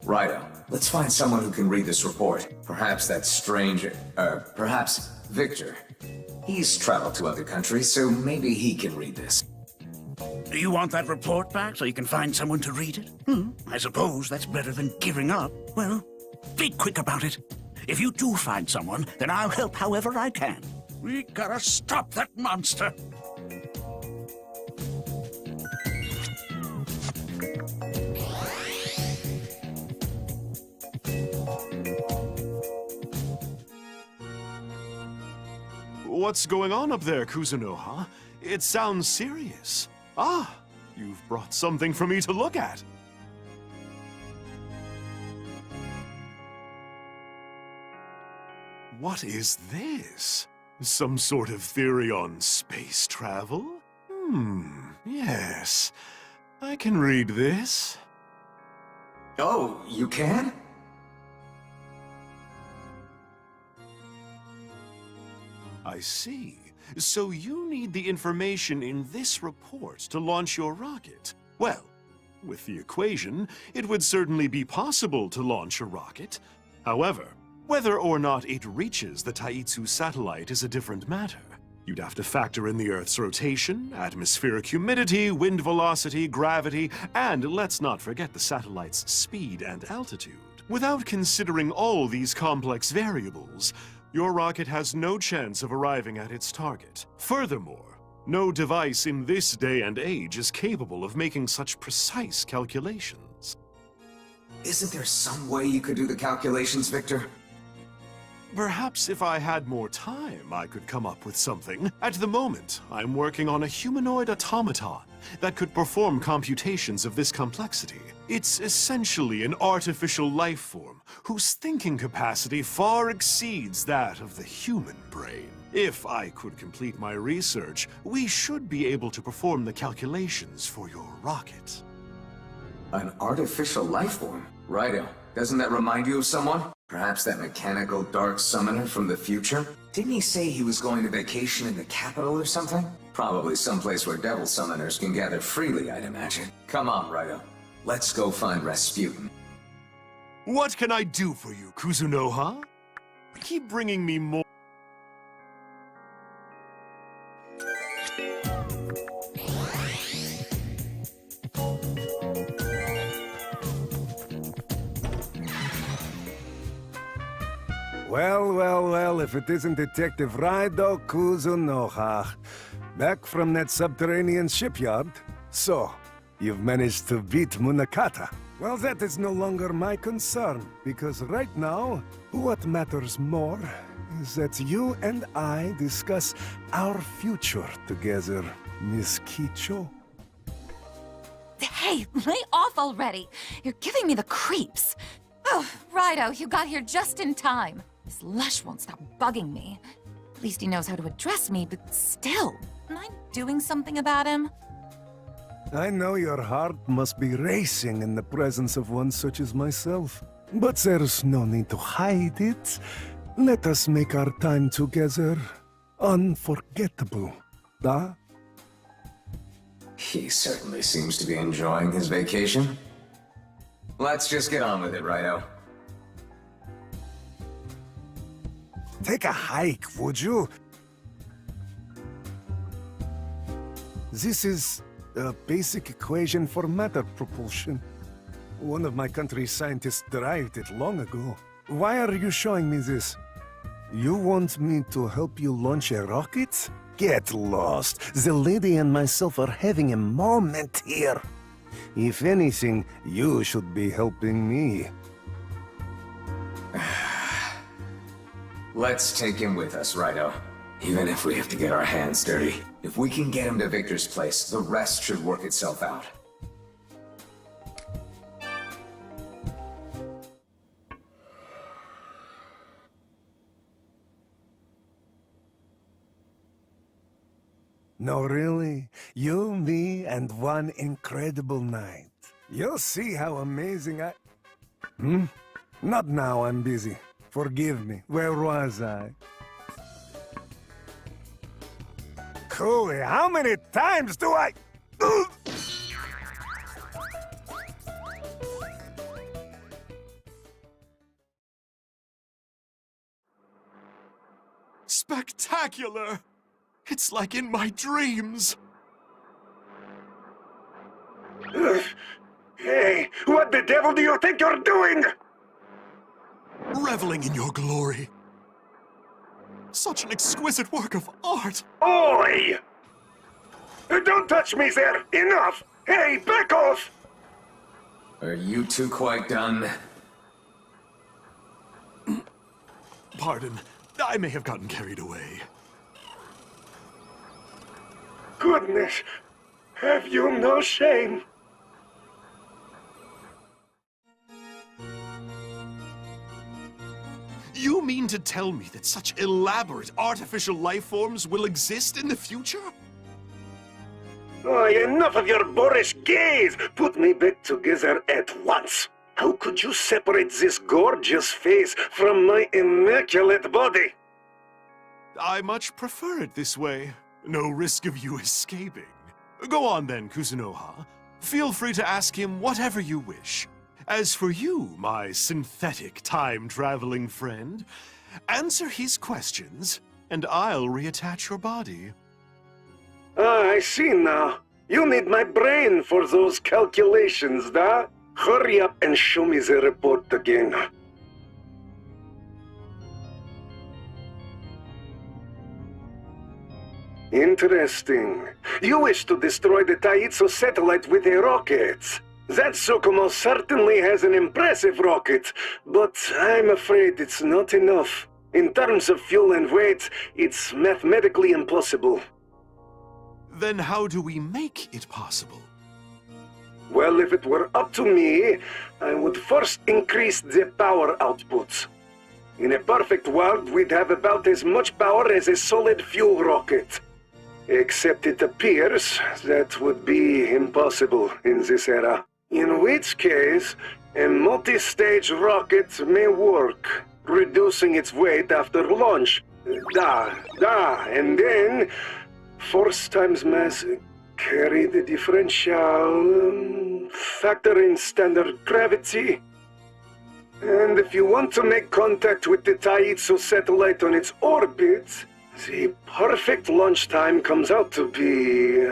Raidou, let's find someone who can read this report. Perhaps that stranger, perhaps Victor. He's traveled to other countries, so maybe he can read this. Do you want that report back so you can find someone to read it? I suppose that's better than giving up. Well, be quick about it. If you do find someone, then I'll help however I can. We gotta stop that monster. What's going on up there, Kuzunoha? It sounds serious. Ah, you've brought something for me to look at. What is this? Some sort of theory on space travel? Yes. I can read this. Oh, you can? I see. So you need the information in this report to launch your rocket. Well, with the equation, it would certainly be possible to launch a rocket. However, whether or not it reaches the Taitsu satellite is a different matter. You'd have to factor in the Earth's rotation, atmospheric humidity, wind velocity, gravity, and let's not forget the satellite's speed and altitude. Without considering all these complex variables, your rocket has no chance of arriving at its target. Furthermore, no device in this day and age is capable of making such precise calculations. Isn't there some way you could do the calculations, Victor? Perhaps if I had more time, I could come up with something. At the moment, I'm working on a humanoid automaton that could perform computations of this complexity. It's essentially an artificial life form whose thinking capacity far exceeds that of the human brain. If I could complete my research, we should be able to perform the calculations for your rocket. An artificial life form? Raidou, doesn't that remind you of someone? Perhaps that mechanical dark summoner from the future? Didn't he say he was going to vacation in the capital or something? Probably someplace where devil summoners can gather freely, I'd imagine. Come on, Raidou. Let's go find Rasputin. What can I do for you, Kuzunoha? Keep bringing me more. Well, if it isn't Detective Raidou Kuzunoha. Back from that subterranean shipyard. So, you've managed to beat Munakata. Well, that is no longer my concern, because right now, what matters more is that you and I discuss our future together, Miss Kicho. Hey, lay off already! You're giving me the creeps. Oh, Raidou, you got here just in time. This lush won't stop bugging me. At least he knows how to address me, but still, am I doing something about him? I know your heart must be racing in the presence of one such as myself. But there's no need to hide it. Let us make our time together unforgettable, huh? He certainly seems to be enjoying his vacation. Let's just get on with it, Raidou. Take a hike, would you? This is a basic equation for matter propulsion. One of my country's scientists derived it long ago. Why are you showing me this? You want me to help you launch a rocket? Get lost. The lady and myself are having a moment here. If anything, you should be helping me. Let's take him with us, Raidou. Even if we have to get our hands dirty. If we can get him to Victor's place, the rest should work itself out. No, really? You, me, and one incredible night. You'll see how amazing I... Not now, I'm busy. Forgive me. Where was I? Cooley, how many times do I... Spectacular! It's like in my dreams. Hey, what the devil do you think you're doing? Reveling in your glory. Such an exquisite work of art. Oi! Don't touch me there! Enough! Hey, back off! Are you two quite done? Pardon, I may have gotten carried away. Goodness, have you no shame? You mean to tell me that such elaborate artificial life forms will exist in the future? Oh, enough of your boorish gaze! Put me back together at once! How could you separate this gorgeous face from my immaculate body? I much prefer it this way. No risk of you escaping. Go on then, Kuzunoha. Feel free to ask him whatever you wish. As for you, my synthetic time-traveling friend, answer his questions, and I'll reattach your body. Ah, I see now. You need my brain for those calculations, da? Hurry up and show me the report again. Interesting. You wish to destroy the Taitsu satellite with a rocket. That Tsukumo certainly has an impressive rocket, but I'm afraid it's not enough. In terms of fuel and weight, it's mathematically impossible. Then how do we make it possible? Well, if it were up to me, I would first increase the power output. In a perfect world, we'd have about as much power as a solid fuel rocket. Except it appears that would be impossible in this era. In which case, a multi-stage rocket may work, reducing its weight after launch. And then force times mass, carry the differential, factor in standard gravity. And if you want to make contact with the Taitsu satellite on its orbit, the perfect launch time comes out to be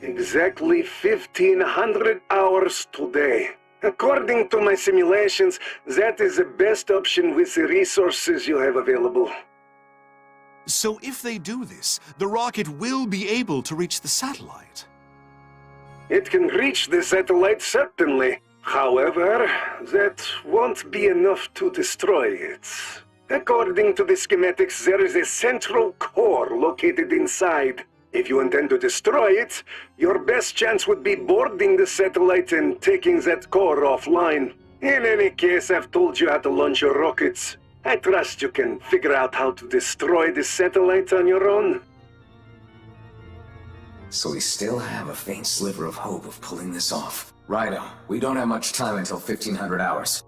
exactly 1500 hours today. According to my simulations, that is the best option with the resources you have available. So if they do this, the rocket will be able to reach the satellite. It can reach the satellite, certainly. However, that won't be enough to destroy it. According to the schematics, there is a central core located inside. If you intend to destroy it, your best chance would be boarding the satellite and taking that core offline. In any case, I've told you how to launch your rockets. I trust you can figure out how to destroy the satellite on your own. So we still have a faint sliver of hope of pulling this off. Raidou, we don't have much time until 1500 hours.